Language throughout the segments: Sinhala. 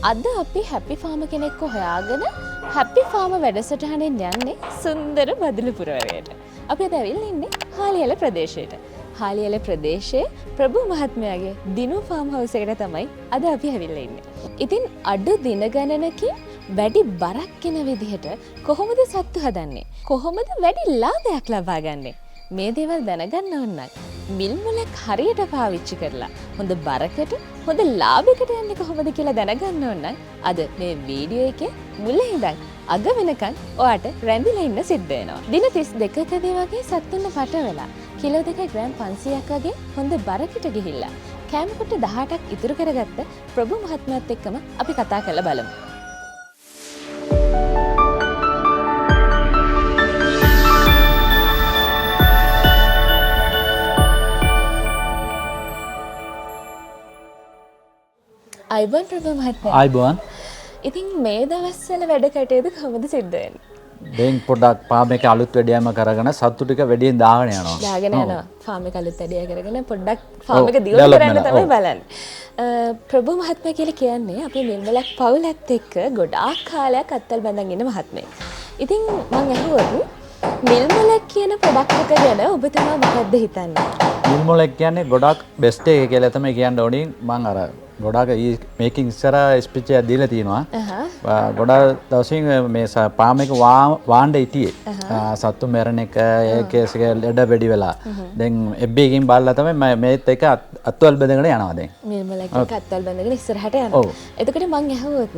අද අපි හැපි ෆාම කෙනෙක්ව හොයාගෙන හැපි ෆාම වැඩසටහනෙන් යන්නේ සුන්දර බදුලුපුරවරයට. අපි අද ඇවිල්ලා ඉන්නේ හාලියල ප්‍රදේශයට. හාලියල ප්‍රදේශයේ ප්‍රභු මහත්මයාගේ දිනු ෆාම් හවුස් එකට තමයි අද අපි ඇවිල්ලා ඉන්නේ. ඉතින් අඩු දින ගණනකින් වැඩි බරක් කෙන විදිහට කොහොමද සත්තු හදන්නේ? කොහොමද වැඩි ලාභයක් ලබා ගන්නේ? මේ දේවල් දැනගන්න ඕන නම් මිල් මුලක් හරියට පාවිච්චි කරලා හොඳ බරකට හොඳ ලාභයකට යන්නේ කොහොමද කියලා දැනගන්න ඕන නම් අද මේ වීඩියෝ එකේ මුල ඉඳන් අග වෙනකන් ඔයාට රැඳිලා ඉන්න සිද්ධ වෙනවා. දින 32කදී වගේ සත්තුන්න පට වෙලා කිලෝ 2 ග්‍රෑම් 500ක් වගේ හොඳ බරකට ගිහිල්ලා කෑම කොට 18ක් ඉතුරු කරගත්ත ප්‍රභු මහත්මයාත් එක්කම අපි කතා කරලා බලමු. අයිබෝන් ප්‍රභු මහත්මයා. අයිබෝන්. ඉතින් මේ දවස්වල වැඩ කටයුතු කොහොමද සිද්ධ වෙන්නේ? දැන් පොඩ්ඩක් ෆාම් එකේ අලුත් වැඩියම කරගෙන සත්තු ටික වැඩියෙන් දාගෙන යනවා. දාගෙන යනවා. ෆාම් එක අලුත් වැඩිය කරගෙන පොඩ්ඩක් ෆාම් එක දියුණු කරන්න තමයි බලන්නේ. ප්‍රභු මහත්මයා කියලා කියන්නේ අපේ මිල්වලක් පවුලත් එක්ක ගොඩාක් කාලයක් අත්තල් බඳන් ඉන්න මහත්මයෙක්. ඉතින් මම අහුවොත් මිල්වලක් කියන ප්‍රොඩක්ට් එක ගැන ඔබතුමා මොකද්ද හිතන්නේ? මිල්වලක් කියන්නේ ගොඩාක් බෙස්ට් එක කියලා තමයි කියන්න ඕනේ. මම අර ගොඩාක් මේකින් ඉස්සර ස්පීච් එකක් දීලා තියෙනවා. ගොඩාක් දවසින් මේ ෆාම් එක වාණ්ඩ හිටියේ. සත්තු මැරෙන එක ඒ කේස් එක ලෙඩ වැඩි වෙලා. දැන් FB එකකින් බලලා තමයි මේත් එක අත්වල බඳගෙන යනවා දැන්. මිල්වලක් එක අත්වල බඳගෙන ඉස්සරහට යනවා. එතකොට මම අහුවොත්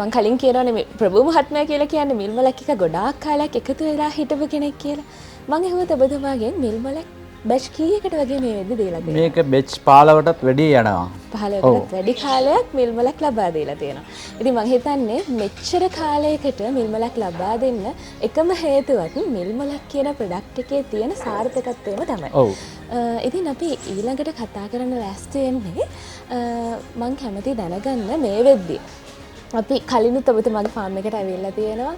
මං කලින් කියනවානේ ප්‍රභු මහත්මයා කියලා කියන්නේ මිල්වලක් එක ගොඩාක් කාලයක් එකතු වෙලා හිටපු කෙනෙක් කියලා. මං අහුවොත් ඔබතුමාගෙන් මිල්වලක් බැච් කීයකට වගේ මේ වෙද්දි දීලා තියෙනවා? මේක බැච් 15කටත් වැඩි යනවා. 15කටත් වැඩි කාලයක් මිල්වලක් ලබා දීලා තියෙනවා. ඉතින් මං හිතන්නේ මෙච්චර කාලයකට මිල්වලක් ලබා දෙන්න එකම හේතුවක් මිල්වලක් කියන ප්‍රොඩක්ට් එකේ තියෙන සාර්ථකත්වයම තමයි. ඔව්. ඉතින් අපි ඊළඟට කතා කරන්න ලෑස්ති වෙන්නේ මං කැමති දැනගන්න මේ වෙද්දි අපි කලිනුත් ඔබතුමාගේ ෆාම් එකට ඇවිල්ලා තියෙනවා.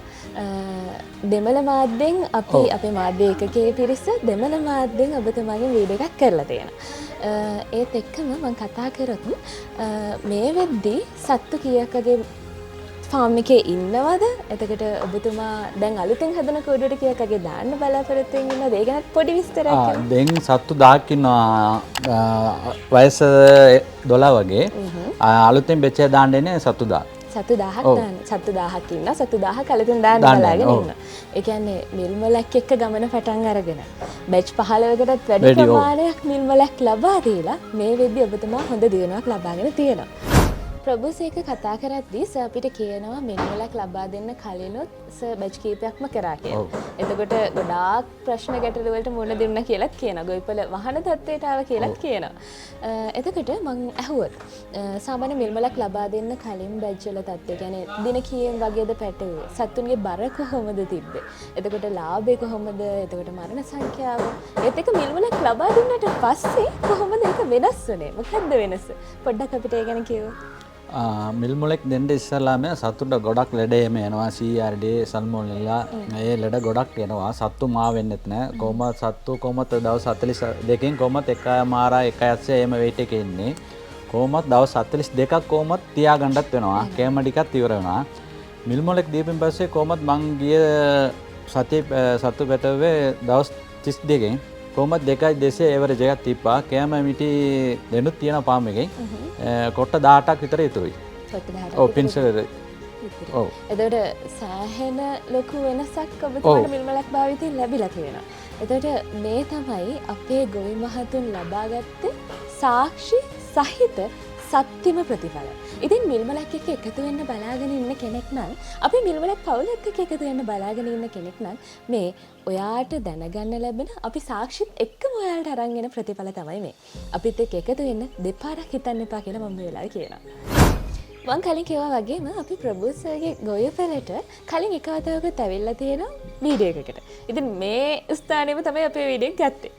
දෙමළ මාධ්‍යෙන් අපි අපේ මාධ්‍ය ඒකකයේ පිරිස දෙමළ මාධ්‍යෙන් ඔබතුමාගේ වීඩියෝ එකක් කරලා තියෙනවා. ඒත් එක්කම මම කතා කරොත් මේ වෙද්දි සත්තු කීයක් වගේ ෆාම් එකේ ඉන්නවද? එතකොට ඔබතුමා දැන් අලුතෙන් හදන කෝඩුවට කීයක් වගේ දාන්න බලාපොරොත්තු වෙනවද? ඒ ගැන පොඩි විස්තරයක් කරන්න. දැන් සත්තු 1000ක් ඉන්නවා. වයස 12 වගේ. අලුතෙන් බෙච්ච දාන්න එන්නේ සත්තු 1000. සතු 1000ක් දාන්න. සතු 1000ක් ඉන්න. සතු 1000ක් අලුතෙන් දාන්න බලාගෙන ඉන්න. ඒ කියන්නේ මිල්මලක් එක්ක ගමන පටන් අරගෙන බැච් 15කටත් වැඩි ප්‍රමාණයක් මිල්මලක් ලබා දීලා මේ වෙද්දි ඔබතුමා හොඳ දියුණුවක් ලබාගෙන තියෙනවා. ප්‍රභුසේක කතා කරද්දී සර් අපිට කියනවා මිල්මලක් ලබා දෙන්න කලිනුත් සර් බැච් කීපයක්ම කරා කියලා. එතකොට ගොඩාක් ප්‍රශ්න ගැටළු වලට මුහුණ දෙන්න කියලාත් කියනවා. ගොවිපළ වහන තත්ත්වයට ආව කියලාත් කියනවා. එතකොට මම ඇහුවොත් සාමාන්‍ය මිල්මලක් ලබා දෙන්න කලින් බැච් වල තත්ත්වය කියන්නේ දින කීයෙන් වගේද පැටවුවේ? සත්තුන්ගේ බර කොහොමද තිබ්බේ? එතකොට ලාභය කොහොමද? එතකොට මරණ සංඛ්‍යාව. ඒත් එක මිල්මලක් ලබා දුන්නට පස්සේ කොහොමද ඒක වෙනස් වුනේ? මොකද්ද වෙනස? පොඩ්ඩක් අපිට ඒ ගැන කියවෝ. මිල් මුලක් දෙන්න ඉස්සල්ලාම සතුට ගොඩක් ලෙඩ එම එනවා. CRD සල්මොනෙල්ලා ඒ ලෙඩ ගොඩක් එනවා. සත්තු මා වෙන්නෙත් නෑ. කොහොමද සත්තු කොහොමද දවස් 42කින් කොහොමද එකය මාරා 1.8 එම weight එකේ ඉන්නේ. කොහොමද දවස් 42ක් කොහොමද තියාගන්නත් වෙනවා. කැම ටිකක් ඉවර වෙනවා. මිල් මුලක් දීපෙන් පස්සේ කොහොමද මං ගිය සතියේ සත්තු පැටවේ දවස් 32කින් කොහොමද 2.2 එවරේජ් එකක් තිබ්බා. කැම මිටි දෙනුත් තියෙන ෆාම් එකෙන් කොට 18ක් විතර ඉතුරුයි. කොට 18ක්. ඔව් පින්සර්. ඔව්. එතකොට සෑහෙන ලොකු වෙනසක් ඔබතුමාට මිල්මලක් භාවිතයෙන් ලැබිලා තියෙනවා. එතකොට මේ තමයි අපේ ගොවි මහතුන් ලබාගත්තේ සාක්ෂි සහිත සත්‍යම ප්‍රතිඵල. ඉතින් මිල්මලක් එක්ක එකතු වෙන්න බලාගෙන ඉන්න කෙනෙක් නම් අපි මිල්මලක් පවුලත් එක්ක එකතු වෙන්න බලාගෙන ඉන්න කෙනෙක් නම් මේ ඔයාට දැනගන්න ලැබෙන අපි සාක්ෂිත් එක්කම ඔයාලට අරන් එන ප්‍රතිඵල තමයි මේ. අපිත් එක්ක එකතු වෙන්න දෙපාරක් හිතන්න එපා කියලා මම මේ වෙලාවේ කියනවා. මම කලින් කිව්වා වගේම අපි ප්‍රභු සර්ගේ ගොවිපළට කලින් එක වතාවකට ඇවිල්ලා තියෙනවා වීඩියෝ එකකට. ඉතින් මේ ස්ථානෙම තමයි අපි වීඩියෝ ගත්තේ.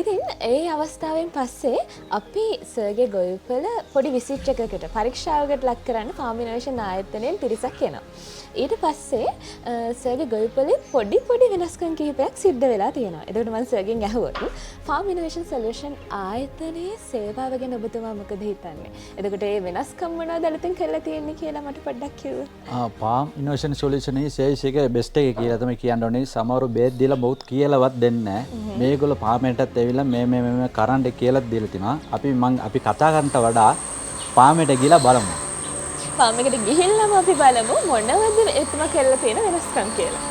ඉතින් ඒ අවස්ථාවෙන් පස්සේ අපි සර්ගේ ගොවිපළ පොඩි විසිට් එකකට පරීක්ෂාවකට ලක් කරන්න ෆාම් ඉනෝවේෂන් ආයතනයෙන් පිරිසක් එනවා. ඊට පස්සේ සර්ගේ ගොවිපළේ පොඩි වෙනස්කම් කිහිපයක් සිද්ධ වෙලා තියෙනවා. එතකොට මම සර්ගෙන් ඇහුවොත් ෆාම් ඉනෝවේෂන් සොලියුෂන් ආයතනයේ සේවාව ගැන ඔබතුමා මොකද හිතන්නේ? එතකොට මේ වෙනස්කම් මොනවද අලුතෙන් කරලා තියෙන්නේ කියලා මට පොඩ්ඩක් කිව්වොත්. ෆාම් ඉනෝවේෂන් සොලියුෂන් එකේ සේල්ස් එක බෙස්ට් එක කියලා තමයි කියන්න ඕනේ. සමහරු බේත් දීලා බොහොත් කියලාවත් දෙන්නේ නැහැ. මේගොල්ලෝ ෆාමේටත් ඇවිල්ලා මේ කරන්ට් කියලා දීලා තිනවා. අපි කතා කරන්නට වඩා ෆාමේට ගිහලා බලමු. ෆාම් එකට ගිහිල්ලාම අපි බලමු මොනවද එතුමා කරලා තියෙන වෙනස්කම් කියලා.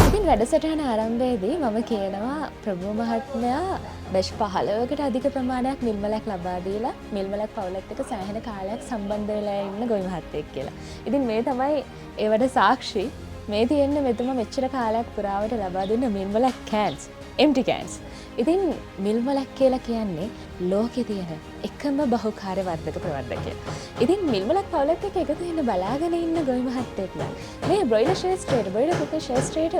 ඉතින් වැඩසටහන ආරම්භයේදී මම කියනවා ප්‍රභූ මහත්මයා බැච් 15කට අධික ප්‍රමාණයක් මිල්මලක් ලබා දීලා මිල්මලක් පවුලත් එක්ක සෑහෙන කාලයක් සම්බන්ධ වෙලා ඉන්න ගොවි මහත්තයෙක් කියලා. ඉතින් මේ තමයි ඒවට සාක්ෂි. මේ තියෙන්නේ මෙතුමා මෙච්චර කාලයක් පුරාවට ලබා දුන්න මිල්මලක් කෑන්ස්, empty cans. ඉතින් මිල්මලක් කියලා කියන්නේ ලෝකේ තියෙන එකම බහුකාර්ය වර්ධක ප්‍රවර්ධකය. ඉතින් මිල්මලක් පවුලත් එක්ක එකතු වෙන්න බලාගෙන ඉන්න ගොවි මහත්තයෙක් නම් මේ බ්‍රොයිලර් ශ්‍රේෂ්ඨයට බ්‍රොයිලර් කුකර් ශ්‍රේෂ්ඨයට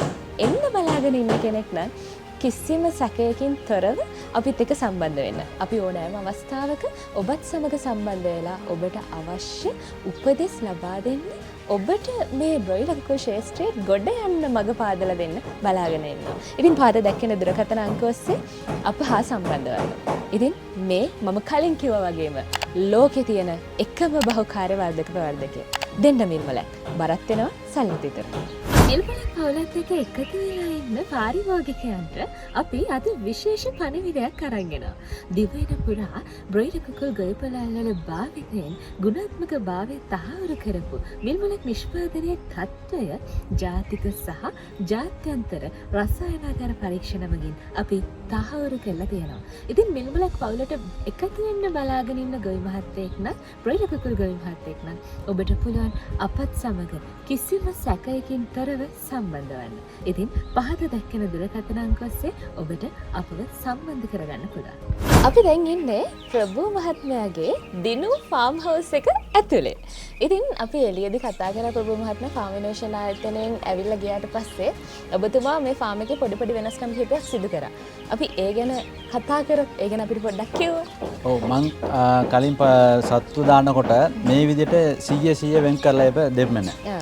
එන්න බලාගෙන ඉන්න කෙනෙක් නම් කිසිම සැකයකින් තොරව අපිත් එක්ක සම්බන්ධ වෙන්න. අපි ඕනෑම අවස්ථාවක ඔබත් සමග සම්බන්ධ වෙලා ඔබට අවශ්‍ය උපදෙස් ලබා දෙන්න, ඔබට මේ බ්‍රොයිලර් කුකර් ශ්‍රේෂ්ඨයට ගොඩ යන්න මඟ පාදලා දෙන්න බලාගෙන ඉන්නවා. ඉතින් පාද දැක්කෙන දුරකථන අංක ඔස්සේ අප හා සම්බන්ධ වෙන්න. ඉතින් මේ මම කලින් කිව්වා වගේම ලෝකේ තියෙන එකම බහුකාර්ය වර්ධක ප්‍රවර්ධකය දෙන්න මිල්මලක් බරත් වෙනවා සල්ලිත් විතරයි. මිල්මලක් පවුලත් එක්ක එකතු වෙලා ඉන්න පාරිභෝගිකයන්ට අපි අද විශේෂ පණිවිඩයක් අරන් එනවා. දිවයින පුරා බ්‍රොයිලර් කුකර් ගොවිපළවල භාවිතයෙන් ගුණාත්මක භාවය තහවුරු කරපු මිල්මලක් නිෂ්පාදනයේ තත්ත්වය ජාතික සහ ජාත්‍යන්තර රසායනාගාර පරීක්ෂණ මගින් අපි තහවුරු කරලා තියෙනවා. ඉතින් මිල්මලක් පවුලට එකතු වෙන්න බලාගෙන ඉන්න ගොවි මහත්තයෙක් නම් බ්‍රොයිලර් කුකර් ගොවි මහත්තයෙක් නම් ඔබට පුළුවන් අපත් සමග කිසිම සැකයකින් තොරව සම්බන්ධ වෙන්න. ඉතින් පහත දැක්කෙන දුරකථන අංක ඔස්සේ ඔබට අපව සම්බන්ධ කරගන්න පුළුවන්. අපි දැන් ඉන්නේ ප්‍රභූ මහත්මයාගේ දිනු ෆාම් හවුස් එක ඇතුලේ. ඉතින් අපි එළියේදී කතා කරලා ප්‍රභූ මහත්මයා ෆාම් ඉනෝවේෂන් ආයතනයෙන් ඇවිල්ලා ගියාට පස්සේ ඔබතුමා මේ ෆාම් එකේ පොඩි වෙනස්කම් කිහිපයක් සිදු කරා. අපි ඒ ගැන කතා කරොත් ඒ ගැන අපිට පොඩ්ඩක් කිව්වොත්. ඔව් මං කලින් සත්තු දානකොට මේ විදිහට 100 වෙන් කරලා දෙන්න නැහැ.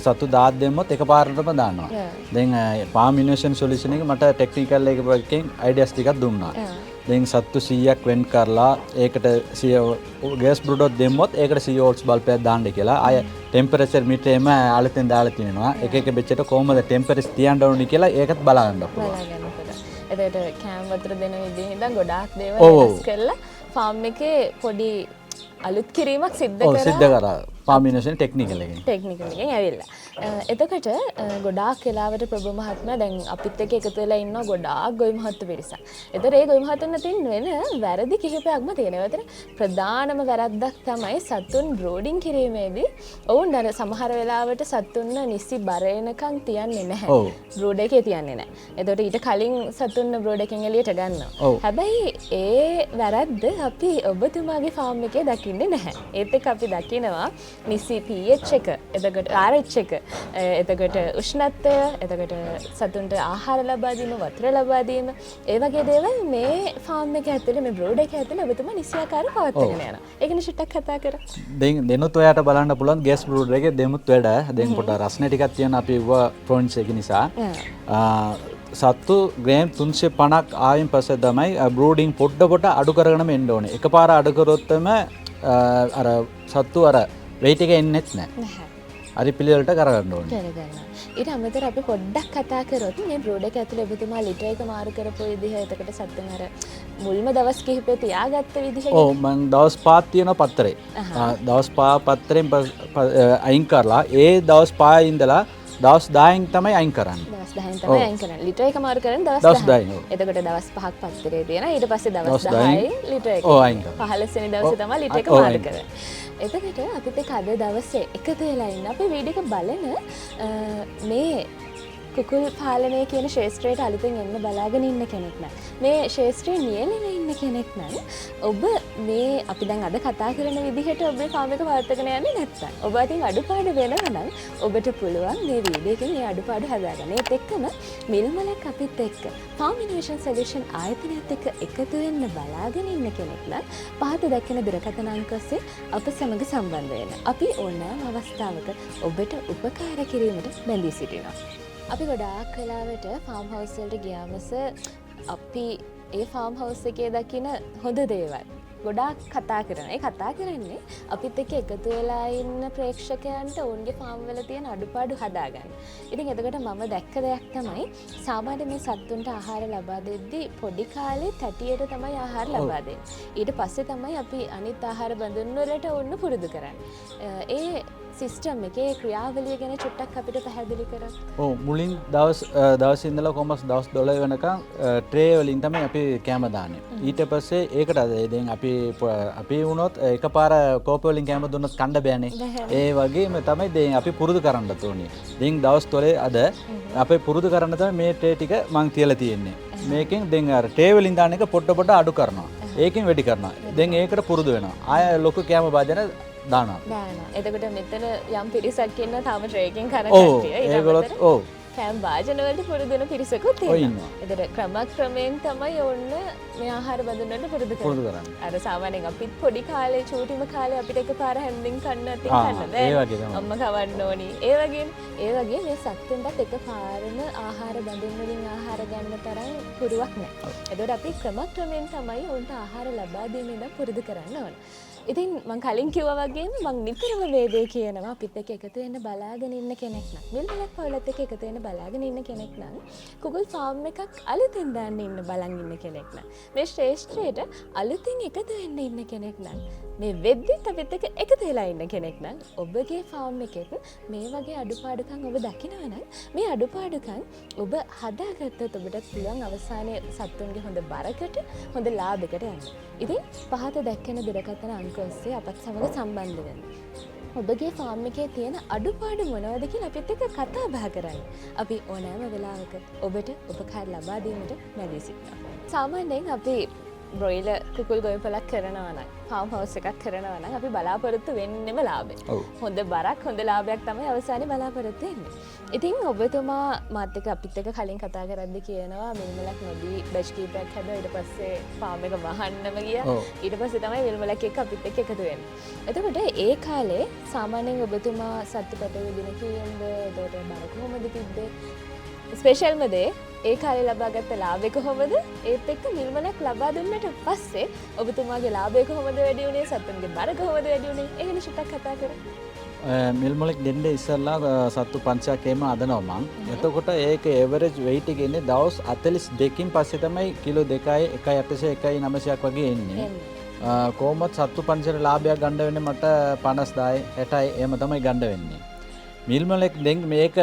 සත්තු දාත් දෙන්නොත් එකපාරටම දානවා. දැන් ෆාම් ඉනෝවේෂන් සොලියුෂන් එක මට ටෙක්නිකල් එකකින් අයිඩියාස් ටිකක් දුන්නා. දැන් සත්තු 100ක් වෙන් කරලා ඒකට ගෑස් බ්‍රොඩොත් දෙන්නොත් ඒකට 100 වෝල්ට්ස් බල්බයක් දාන්න කියලා ආය ටෙම්පරේචර් මීටරේම අලුතෙන් දාලා තිනවා. එක බෙච්චට කොහමද ටෙම්පරේචර් තියන්න ඕනේ කියලා ඒකත් බලා ගන්න පුළුවන්. එතකොට කෑම වතුර දෙන විදිහේ ඉඳන් ගොඩාක් දේවල් වෙනස් කරලා ෆාම් එකේ පොඩි අලුත් කිරීමක් සිද්ධ කරා. ෆාම් ඉනෝවේෂන් ටෙක්නිකල් එකෙන් ඇවිල්ලා. එතකොට ගොඩාක් වෙලාවට ප්‍රභූ මහත්මයා දැන් අපිත් එක්ක එකතු වෙලා ඉන්නවා ගොඩාක් ගොවි මහත්තු පිරිසක්. ඒතර ඒ ගොවි මහත්තුන් අතින් වෙන වැරදි කිහිපයක්ම තියෙනවා. ඒතර ප්‍රධානම වැරද්දක් තමයි සතුන් බ්‍රෝඩින් කිරීමේදී ඔවුන් අර සමහර වෙලාවට සතුන් නිසි බර එනකන් තියන්නේ නැහැ. බ්‍රෝඩ් එකේ තියන්නේ නැහැ. ඒතකොට ඊට කලින් සතුන් බ්‍රෝඩ් එකෙන් එළියට ගන්නවා. හැබැයි ඒ වැරද්ද අපි ඔබතුමාගේ ෆාම් එකේ දකින්නේ නැහැ. ඒත් එක්ක අපි දකිනවා නිසි pH එක, එතකොට RH එක, එතකොට උෂ්ණත්වය, එතකොට සතුන්ට ආහාර ලබා දීම, වතුර ලබා දීම, ඒ වගේ දේවල් මේ ෆාම් එක ඇතුලේ මේ බ්‍රෝඩ් එක ඇතුලේ ඔබතුමා නිසියාකාරව පවත්වාගෙන යනවා. ඒක ගැන ටිකක් කතා කරා. දැන් දෙනුත් ඔයාට බලන්න පුළුවන් ගෑස් බ්‍රෝඩ් එකේ දෙමුත් වැඩ. දැන් පොඩ රස්නේ ටිකක් තියෙන අපි ප්‍රොන්ස් එක නිසා. සත්තු ග්‍රෑම් 350ක් ආයින් පස්සේ තමයි බ්‍රෝඩින් පොඩ අඩු කරගෙන එන්න ඕනේ. එකපාර අඩු කරොත් තමයි අර සත්තු අර වෙයිට් එක එන්නේත් නැහැ. හරි පිළිවෙලට කරගන්න ඕනේ. ඊට අමතරව අපි පොඩ්ඩක් කතා කරොත් මේ බ්‍රෝඩ් එක ඇතුලේ ඔබතුමා ලිටර් එක මාරු කරපු විදිහ, එතකොට සත්තුන් අර මුල්ම දවස් කිහිපේ තියාගත්ත විදිහ. ඔව් මම දවස් 5ක් තියෙන පත්තරේ. දවස් 5 පත්තරෙන් අයින් කරලා ඒ දවස් 5 ඉඳලා දවස් 10න් තමයි අයින් කරන්නේ. දවස් 10න් තමයි අයින් කරන්නේ. ලිටර් එක මාරු කරන්නේ දවස් 10න්. එතකොට දවස් 5ක් පත්තරේ තියෙනවා. ඊට පස්සේ දවස් 10යි ලිටර් එක. ඔව් අයින් කරනවා. 15 වෙනි දවසේ තමයි ලිටර් එක මාරු කරන්නේ. එතකොට අපිත් එක්ක අද දවසේ එකතු වෙලා ඉන්න අපි වීඩියෝ එක බලන මේ කුකුල් පාලනය කියන ශේෂ්ත්‍රයට අලුතෙන් එන්න බලාගෙන ඉන්න කෙනෙක් නම් මේ ශේෂ්ත්‍රයේ නියැලෙලා ඉන්න කෙනෙක් නම් ඔබ මේ අපි දැන් අද කතා කරන විදිහට ඔබේ ෆාම් එක පවත්වාගෙන යන්නේ නැත්නම් ඔබ අතින් අඩුපාඩු වෙනවා නම් ඔබට පුළුවන් මේ වීඩියෝ එකෙන් මේ අඩුපාඩු හදාගන්න. ඒත් එක්කම මිල්මලක් අපිත් එක්ක ෆාම් ඉනෝවේෂන් සොලියුෂන් ආයතනයත් එක්ක එකතු වෙන්න බලාගෙන ඉන්න කෙනෙක් නම් පහත දැක්කෙන දුරකථන අංක ඔස්සේ අප සමග සම්බන්ධ වෙන්න. අපි ඕනෑම අවස්ථාවක ඔබට උපකාර කිරීමට බැඳී සිටිනවා. අපි ගොඩාක් වෙලාවට ෆාම් හවුස් වලට ගියාමස අපි ඒ ෆාම් හවුස් එකේ දකින හොඳ දේවල් ගොඩාක් කතා කරනවා. ඒ කතා කරන්නේ අපිත් එක්ක එකතු වෙලා ඉන්න ප්‍රේක්ෂකයන්ට ඔවුන්ගේ ෆාම් වල තියෙන අඩුපාඩු හදාගන්න. ඉතින් එතකොට මම දැක්ක දෙයක් තමයි සාමාන්‍ය මේ සත්තුන්ට ආහාර ලබා දෙද්දී පොඩි කාලේ තැටියට තමයි ආහාර ලබා දෙන්නේ. ඊට පස්සේ තමයි අපි අනිත් ආහාර බඳුන් වලට ඔන්න පුරුදු කරන්නේ. ඒ සිස්ටම් එකේ ක්‍රියාවලිය ගැන චුට්ටක් අපිට පැහැදිලි කරන්න. ඔව් මුලින් දවස් ඉඳලා කොහොමද දවස් 12 වෙනකන් ට්‍රේ වලින් තමයි අපි කැම දාන්නේ. ඊට පස්සේ ඒකට දැන් අපි වුණොත් එකපාර කෝප වලින් කැම දුන්නොත් කන්න බෑනේ. ඒ වගේම තමයි දැන් අපි පුරුදු කරන්න ඕනේ. දැන් දවස් 12 අද අපි පුරුදු කරන්න තමයි මේ ට්‍රේ ටික මං තියලා තියෙන්නේ. මේකෙන් දැන් අර ට්‍රේ වලින් දාන එක පොඩ අඩු කරනවා. ඒකෙන් වැඩි කරනවා. දැන් ඒකට පුරුදු වෙනවා. ආය ලොකු කැම භාජන දානවා. එතකොට මෙතන යම් පිරිසක් ඉන්න තාම ට්‍රේකින් කරන කට්ටිය. ඒගොල්ලොත් ඔව් කැම් වාජන වලට පුරුදු වෙන පිරිසකුත් ඉන්නවා. එතකොට ක්‍රමයෙන් තමයි ඔන්න මේ ආහාර බඳුන් වලට පුරුදු කරන්නේ. අර සාමාන්‍යයෙන් අපිත් පොඩි කාලේ චූටිම කාලේ අපිට එකපාර හැන්දින් කන්න අතින් කන්න බෑ. අම්මා කවන්න ඕනි. ඒ වගේ මේ සත්තුන්ටත් එකපාරම ආහාර බඳුන් වලින් ආහාර ගන්න තරම් පුරුවක් නැහැ. එතකොට අපි ක්‍රමයෙන් තමයි උන්ට ආහාර ලබා දීමෙන් පුරුදු කරන්න ඕන. ඉතින් මං කලින් කිව්වා වගේම මං නිතරම වේදේ කියනවා අපිත් එක්ක එකතු වෙන්න බලාගෙන ඉන්න කෙනෙක් නම් මිල්මලක් පවුලත් එක්ක එකතු වෙන්න බලාගෙන ඉන්න කෙනෙක් නම් කුකුල් ෆාම් එකක් අලුතෙන් දාන්න ඉන්න බලන් ඉන්න කෙනෙක් නම් මේ ශ්‍රේෂ්ඨයට අලුතින් එකතු වෙන්න ඉන්න කෙනෙක් නම් මේ වෙද්දිත් අපිත් එක්ක එකතු වෙලා ඉන්න කෙනෙක් නම් ඔබගේ ෆාම් එකෙත් මේ වගේ අඩුපාඩුකම් ඔබ දකිනවා නම් මේ අඩුපාඩුකම් ඔබ හදාගත්තොත් ඔබට පුළුවන් අවසානයේ සත්තුන්ගේ හොඳ බරකට හොඳ ලාභයකට යන්න. ඉතින් පහත දැක්කෙන දුරකථන අංක ඔස්සේ අපත් සමග සම්බන්ධ වෙන්න. ඔබගේ ෆාම් එකේ තියෙන අඩුපාඩු මොනවද කියලා අපිත් එක්ක කතා බහ කරන්න. අපි ඕනෑම වෙලාවක ඔබට උපකාර ලබා දීමට මැදිහත් සිටිනවා. සාමාන්‍යයෙන් අපි බ්‍රොයිලර් කුකුල් ගොවිපලක් කරනවා නම් ෆාම් හවුස් එකක් කරනවා නම් අපි බලාපොරොත්තු වෙන්නෙම ලාභය. හොඳ බරක් හොඳ ලාභයක් තමයි අවසානයේ බලාපොරොත්තු වෙන්නේ. ඉතින් ඔබතුමා මාත් එක්ක අපිත් එක්ක කලින් කතා කරද්දි කියනවා මිල්මලක් නොදී බැච් කීපයක් හැදුවා ඊට පස්සේ ෆාම් එක වහන්නම ගියා. ඊට පස්සේ තමයි මිල්මලක් එක්ක අපිත් එක්ක එකතු වෙන්නේ. එතකොට ඒ කාලේ සාමාන්‍යයෙන් ඔබතුමා සත්තු පැටවු දින කීයෙන්ද එතකොට බර කොහොමද තිබ්බේ? ස්පෙෂල්ම දේ ඒ කාලේ ලබාගත්ත ලාභය කොහොමද? ඒත් එක්ක මිල්මලක් ලබා දුන්නට පස්සේ ඔබතුමාගේ ලාභය කොහොමද වැඩි වුණේ? සත්තුන්ගේ බර කොහොමද වැඩි වුණේ? ඒක ගැන ටිකක් කතා කරමු. මිල්මලක් දෙන්න ඉස්සෙල්ලා සත්තු 500ක් එම අදනවා මං. එතකොට ඒක එවරේජ් weight එක ඉන්නේ දවස් 42කින් පස්සේ තමයි කිලෝ 2යි 1.800 1.900ක් වගේ එන්නේ. කොහොමද සත්තු 500 ලාභයක් ගන්න වෙන්නේ මට 50යි 60යි එහෙම තමයි ගන්න වෙන්නේ. මිල්මලක් දෙන් මේක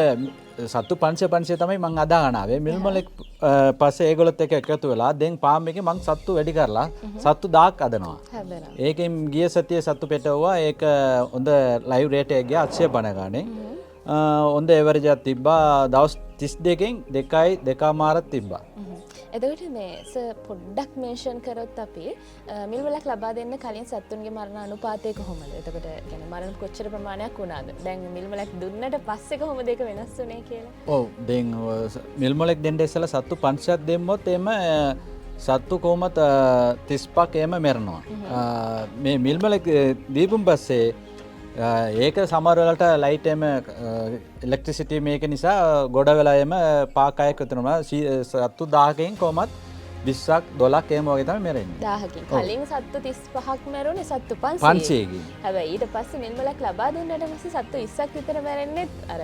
සත්තු 500 තමයි මං අදාගෙන ආවේ. මිල්මලක් පස්සේ ඒගොල්ලොත් එක්ක එකතු වෙලා දැන් ෆාම් එකේ මං සත්තු වැඩි කරලා සත්තු 1000ක් අදනවා. ඒකෙන් ගිය සතියේ සත්තු පෙටවුවා. ඒක හොඳ ලයිව් රේට් එක ගියා 850 ගානේ. හොඳ එවරේජ් එකක් තිබ්බා. දවස් 32කින් 2යි 2මාරක් තිබ්බා. එතකොට මේ පොඩ්ඩක් මෙන්ෂන් කරොත් අපි මිල්වලක් ලබා දෙන්න කලින් සත්තුන්ගේ මරණ අනුපාතය කොහොමද? එතකොට කියන්නේ මරණ කොච්චර ප්‍රමාණයක් වුණාද? දැන් මිල්වලක් දුන්නට පස්සේ කොහොමද ඒක වෙනස් වුනේ කියලා? ඔව් දැන් මිල්වලක් දෙන්න ඉස්සලා සත්තු 500ක් දෙම්මොත් එම සත්තු කොහොමද 35ක් එම මැරෙනවා. මේ මිල්වලක් දීපුම් පස්සේ ඒක සමහර වෙලාවට ලයිට් එම ඉලෙක්ට්‍රිසිටි මේක නිසා ගොඩ වෙලා එම පාකයක් උතුරනවා. සත්තු 1000කින් කොහොමත් 20ක් 12ක් එහෙම වගේ තමයි මැරෙන්නේ. 1000කින්. කලින් සත්තු 35ක් මැරුණේ සත්තු 500කින්. හැබැයි ඊට පස්සේ මිල්මලක් ලබා දුන්නාට පස්සේ සත්තු 20ක් විතර මැරෙන්නේ අර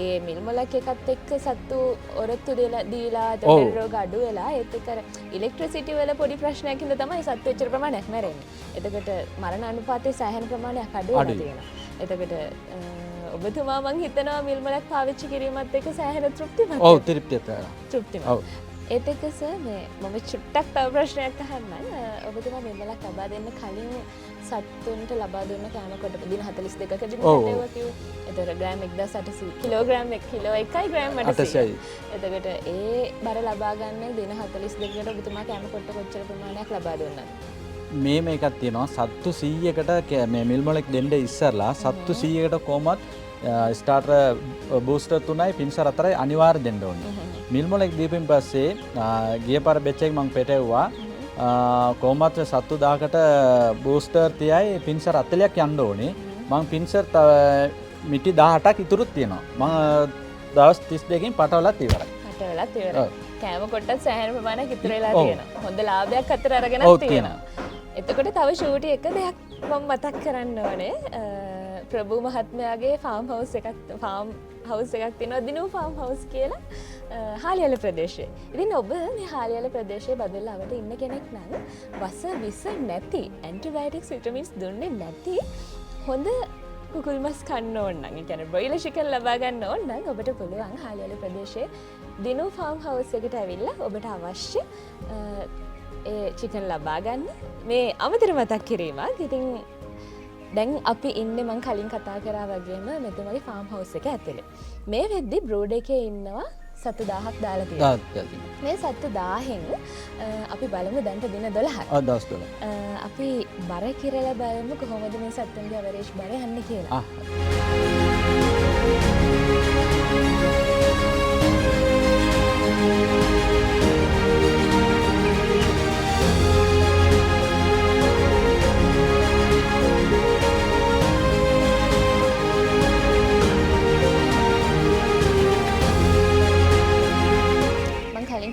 ඒ මිල්මලක් එකත් එක්ක සත්තු ඔරොත්තු දීලා දෙවල් රෝග අඩු වෙලා ඒත් එක්ක අර ඉලෙක්ට්‍රිසිටි වල පොඩි ප්‍රශ්නයක් හින්දා තමයි සත්තු එච්චර ප්‍රමාණයක් මැරෙන්නේ. එතකොට මරණ අනුපාතයේ සෑහෙන ප්‍රමාණයක් අඩු වෙලා තියෙනවා. එතකොට ඔබතුමා මං හිතනවා මිල්මලක් පාවිච්චි කිරීමත් එක්ක සෑහෙන තෘප්තිමත්. ඔව් තෘප්තිමත්. තෘප්තිමත්. ඔව්. ඒත් එක්ක සර් මේ මම චුට්ටක් තව ප්‍රශ්නයක් අහන්නම්. ඔබතුමා මෙමලක් ලබා දෙන්න කලින් සත්තුන්ට ලබා දුන්න කෑම කොට දින 42කදී මෙහෙටව කිව්වේ. එතකොට ග්‍රෑම් 1800 කිලෝග්‍රෑම් 1 කිලෝ 1යි ග්‍රෑම් 800යි. එතකොට ඒ බර ලබා ගන්න දින 42කට ඔබතුමා කෑම කොට කොච්චර ප්‍රමාණයක් ලබා දුන්නද? මේ මේකක් තියෙනවා සත්තු 100කට මේ මිල් මොලෙක් දෙන්න ඉස්සරලා සත්තු 100කට කොහොමත් ස්ටාර්ටර් බූස්ටර් 3යි පින්සර් 4යි අනිවාර්ය දෙන්න ඕනේ. මිල් මොලෙක් දීපින් පස්සේ ගිය පාර බෙච් එක මම පෙටෙව්වා කොහොමත් සත්තු 1000කට බූස්ටර් 30යි පින්සර් 40ක් යන්න ඕනේ. මම පින්සර් මිටි 18ක් ඉතුරුත් තියෙනවා. මම දවස් 32කින් පටවලත් ඉවරයි. පටවලත් ඉවරයි. කෑම කොටත් සෑහෙන ප්‍රමාණයක් ඉතුරු වෙලා තියෙනවා. හොඳ ලාභයක් අතර අරගෙනත් තියෙනවා. එතකොට තව ෂූටි එක දෙයක් මම මතක් කරන්න ඕනේ. ප්‍රභූ මහත්මයාගේ ෆාම් හවුස් එකක් තියෙනවා දිනු ෆාම් හවුස් කියලා හාලියල ප්‍රදේශයේ. ඉතින් ඔබ මේ හාලියල ප්‍රදේශයේ බදල්ලාවට ඉන්න කෙනෙක් නම් වස විස නැති ඇන්ටිබයොටික්ස් විටමින්ස් දුන්නේ නැති හොඳ කුකුල් මස් කන්න ඕන නම් ඒ කියන්නේ බ්‍රොයිලර් චිකන් ලබා ගන්න ඕන නම් ඔබට පුළුවන් හාලියල ප්‍රදේශයේ දිනු ෆාම් හවුස් එකට ඇවිල්ලා ඔබට අවශ්‍ය ඒ චිකන් ලබා ගන්න මේ අමතර මතක් කිරීමක්. ඉතින් දැන් අපි ඉන්නේ මං කලින් කතා කරා වගේම මෙතුමගේ ෆාම් හවුස් එක ඇතුලේ. මේ වෙද්දි බ්‍රූඩ් එකේ ඉන්නවා සත්තු 1000ක් දාලා තියෙනවා. මේ සත්තු 1000න් අපි බලමු දැන්ට දින 12ක්. දවස් 12. අපි බර කිරලා බලමු කොහොමද මේ සත්තුන්ගේ ඇවරේජ් බර යන්නේ කියලා.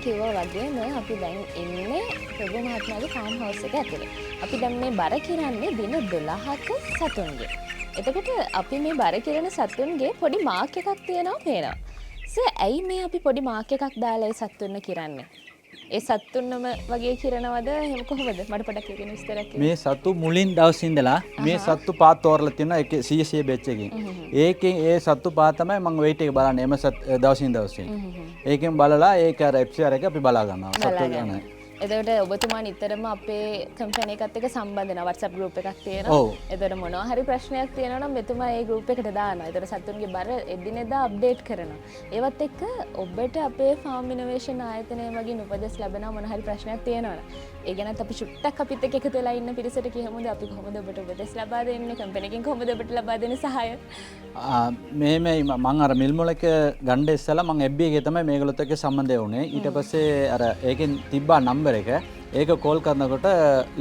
කිව්වා වගේම අපි දැන් ඉන්නේ ප්‍රභූ මහත්මයාගේ ෆාම් හවුස් එක ඇතුලේ. අපි දැන් මේ බර කිරන්නේ දින 12ක සතුන්ගේ. එතකොට අපි මේ බර කිරන සතුන්ගේ පොඩි මාක් එකක් තියෙනවා පේනවා. සර් ඇයි මේ අපි පොඩි මාක් එකක් දාලා ඒ සතුන්ව කිරන්නේ? ඒ සත්තුන්නම වගේ කිරනවද එහෙම කොහොමද? මට පොඩ්ඩක් ඒක විස්තරයක් කියන්න. මේ සත්තු මුලින් දවස් ඉඳලා මේ සත්තු පාත් තෝරලා තියෙනවා ඒක 100 බෙච් එකකින්. ඒකෙන් ඒ සත්තු පාත් තමයි මම weight එක බලන්නේ එම දවසින් දවසින්. ඒකෙන් බලලා ඒක අර FCR එක අපි බලා ගන්නවා. සත්තු ගන්න. එතකොට ඔබතුමා නිතරම අපේ කම්පැනි එකත් එක්ක සම්බන්ධ වෙනවා. WhatsApp group එකක් තියෙනවා. එතකොට මොනවා හරි ප්‍රශ්නයක් තියෙනවා නම් මෙතුමා ඒ group එකට දානවා. එතකොට සතුන්ගේ බර එදිනෙදා අප්ඩේට් කරනවා. ඒවත් එක්ක ඔබට අපේ ෆාම් ඉනෝවේෂන් ආයතනය මගින් උපදෙස් ලැබෙනවා මොන හරි ප්‍රශ්නයක් තියෙනවා නම්. ඒ ගැනත් අපි චුට්ටක් අපිත් එක්ක එකතු වෙලා ඉන්න පිරිසට කියමුද අපි කොහොමද ඔබට උපදෙස් ලබා දෙන්නේ? කම්පැනි එකෙන් කොහොමද ඔබට ලබා දෙන සහාය? මේ මම අර මිල් මොලක ගන්න ඉස්සලා මම FB එකේ තමයි මේගොල්ලොත් එක්ක සම්බන්ධ වුණේ. ඊට පස්සේ අර ඒකෙන් තිබ්බා නම්බර් එක ඒක කෝල් කරනකොට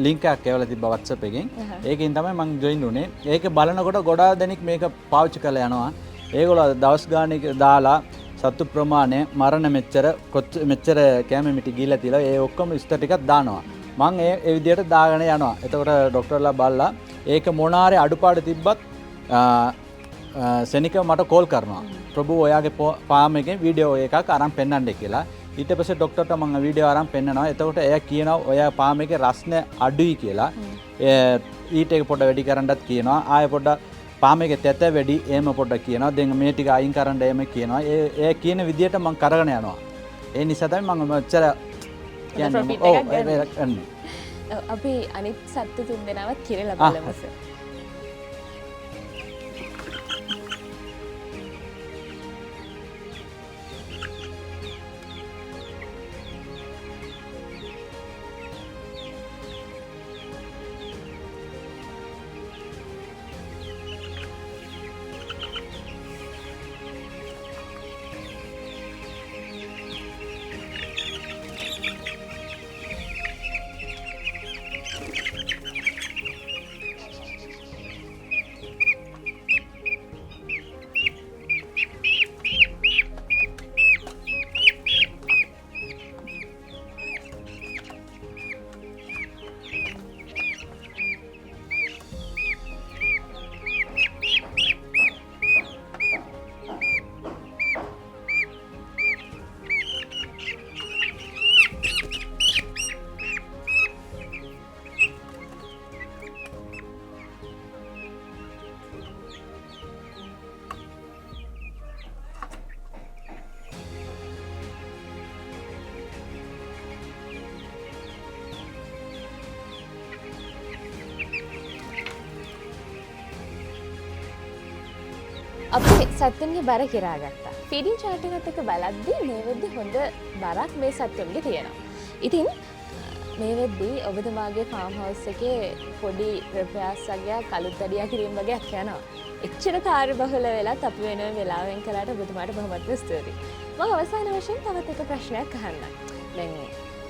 ලින්ක් එකක් එවලා තිබ්බා WhatsApp එකෙන්. ඒකෙන් තමයි මම ජොයින් වුණේ. ඒක බලනකොට ගොඩාක් දෙනෙක් මේක පාවිච්චි කරලා යනවා. ඒගොල්ලෝ දවස් ගානක දාලා සත්තු ප්‍රමාණය මරණ මෙච්චර කැම මිටි ගිහිල්ලා තියලා ඒ ඔක්කොම විස්තර ටිකක් දානවා. මම ඒ විදිහට දාගෙන යනවා. එතකොට ડોක්ටර්ලා බලලා ඒක මොනාරේ අඩුපාඩු තිබ්බත් සෙනික මට කෝල් කරනවා. ප්‍රභූ ඔයාගේ ෆාම් එකේ වීඩියෝ එකක් අරන් පෙන්නන්න කියලා. ඊට පස්සේ ડોක්ටර්ට මම වීඩියෝ අරන් පෙන්නනවා. එතකොට එයා කියනවා ඔයා ෆාම් එකේ රස්න අඩුයි කියලා. ඊට එක පොඩ්ඩ වැඩි කරන්නත් කියනවා. ආයෙ පොඩ්ඩ ෆාම් එකේ තැත වැඩි එහෙම පොඩ්ඩ කියනවා. දැන් මේ ටික අයින් කරන්න එහෙම කියනවා. ඒ කියන විදිහට මම කරගෙන යනවා. ඒ නිසා තමයි මම මෙච්චර කියන්නේ. අපි අනිත් සත්තු තුන් දෙනාවත් කිරලා බලමු සර්. අපි සත්තුන්ගේ බර කිරාගත්තා. ෆීඩින් චාට් එකත් එක්ක බලද්දී මේ වෙද්දි හොඳ බරක් මේ සත්තුන්ගේ තියෙනවා. ඉතින් මේ වෙද්දී ඔබතුමාගේ ෆාම් හවුස් එකේ පොඩි ප්‍රප්‍රයාසයක් අලුත් අඩියා කිරීම වගේක් යනවා. එච්චර කාර්යබහුල වෙලත් අපි වෙනුවෙන් වෙලාවෙන් කළාට ඔබතුමාට බොහොමත්ම ස්තුතියි. මම අවසාන වශයෙන් තවත් එක ප්‍රශ්නයක් අහන්නම්. දැන්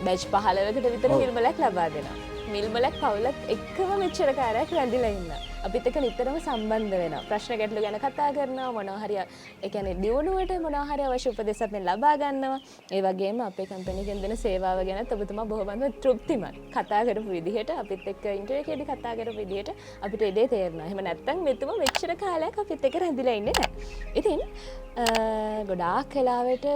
බැච් 15කට විතර මිල්මලක් ලබා දෙනවා. මිල්මලක් පවුලත් එක්කම මෙච්චර කාර්යයක් රැඳිලා ඉන්නවා. අපිත් එක්ක නිතරම සම්බන්ධ වෙනවා. ප්‍රශ්න ගැටළු ගැන කතා කරනවා. මොනවා හරි ඒ කියන්නේ දියුණුවට මොනවා හරි අවශ්‍ය උපදෙස් අපෙන් ලබා ගන්නවා. ඒ වගේම අපේ කම්පැනි එකෙන් දෙන සේවාව ගැනත් ඔබතුමා බොහොමත්ම තෘප්තිමත්. කතා කරපු විදිහට අපිත් එක්ක ඉන්ටර්වියු එකේදී කතා කරපු විදිහට අපිට ඒ දේ තේරෙනවා. එහෙම නැත්නම් මෙතුම මෙච්චර කාලයක් අපිත් එක්ක රැඳිලා ඉන්නේ නැහැ. ඉතින් ගොඩාක් වෙලාවට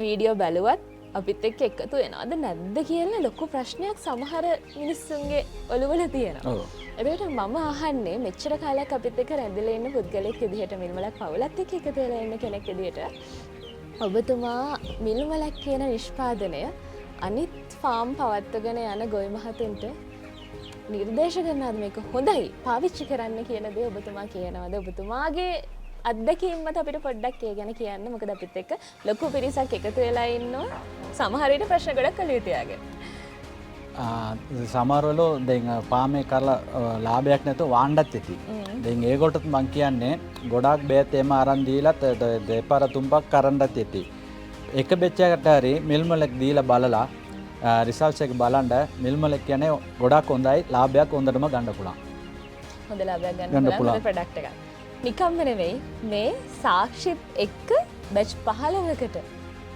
වීඩියෝ බැලුවත් අපිත් එක්ක එකතු වෙනවද නැද්ද කියලා ලොකු ප්‍රශ්නයක් සමහර මිනිස්සුන්ගේ ඔළුවල තියෙනවා. ඒකට මම අහන්නේ මෙච්චර කාලයක් අපිත් එක්ක රැඳිලා ඉන්න පුද්ගලෙක් විදිහට මිල්මලක් පවුලත් එක්ක එකතු වෙලා ඉන්න කෙනෙක් විදිහට ඔබතුමා මිල්මලක් කියන නිෂ්පාදනය අනිත් ෆාම් පවත්වගෙන යන ගොවි මහතුන්ට නිර්දේශ කරනවාද මේක හොඳයි පාවිච්චි කරන්න කියන දේ ඔබතුමා කියනවාද? ඔබතුමාගේ අත්දැකීම්මත් අපිට පොඩ්ඩක් ඒ ගැන කියන්න. මොකද අපිත් එක්ක ලොකු පිරිසක් එකතු වෙලා ඉන්නවා. සමහර විට ප්‍රශ්න ගොඩක් අලුත් තියාගෙන. සමහරවලු දැන් පාමේ කරලා ලාභයක් නැතුව වාණ්ඩත් ඇති. දැන් ඒගොල්ලොත් මං කියන්නේ ගොඩාක් බෑත් එම අරන් දීලා දෙපාර තුන්පක් කරන්නත් ඇති. එක බෙච්චකට හරි මිල්මලක් දීලා බලලා රිසල්ට්ස් එක බලන්න මිල්මලක් කියන්නේ ගොඩාක් හොඳයි ලාභයක් හොඳටම ගන්න පුළුවන්. හොඳ ලාභයක් ගන්න පුළුවන් ප්‍රොඩක්ට් එකක්. නිකම්ම නෙවෙයි මේ සාක්ෂිත් එක්ක බැච් 15කට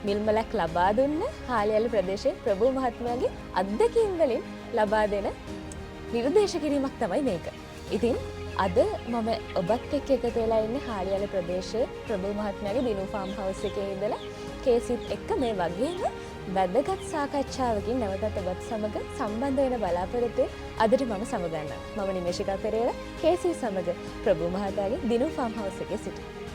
මිල්මලක් ලබා දුන්න හාලියල ප්‍රදේශයේ ප්‍රභූ මහත්මයාගේ අත්දැකීම් වලින් ලබා දෙන නිර්දේශ කිරීමක් තමයි මේක. ඉතින් අද මම ඔබත් එක්ක එකතු වෙලා ඉන්නේ හාලියල ප්‍රදේශයේ ප්‍රභූ මහත්මයාගේ දිනු ෆාම් හවුස් එකේ ඉඳලා කේසිත් එක්ක මේ වගේම වැදගත් සාකච්ඡාවකින් නැවතත් ඔබත් සමග සම්බන්ධ වෙන බලාපොරොත්තුවෙන් අදට මම සමගන්නවා. මම නිමේෂිකා පෙරේරා කේසී සමග ප්‍රභූ මහතාගේ දිනු ෆාම් හවුස් එකේ සිටිනවා.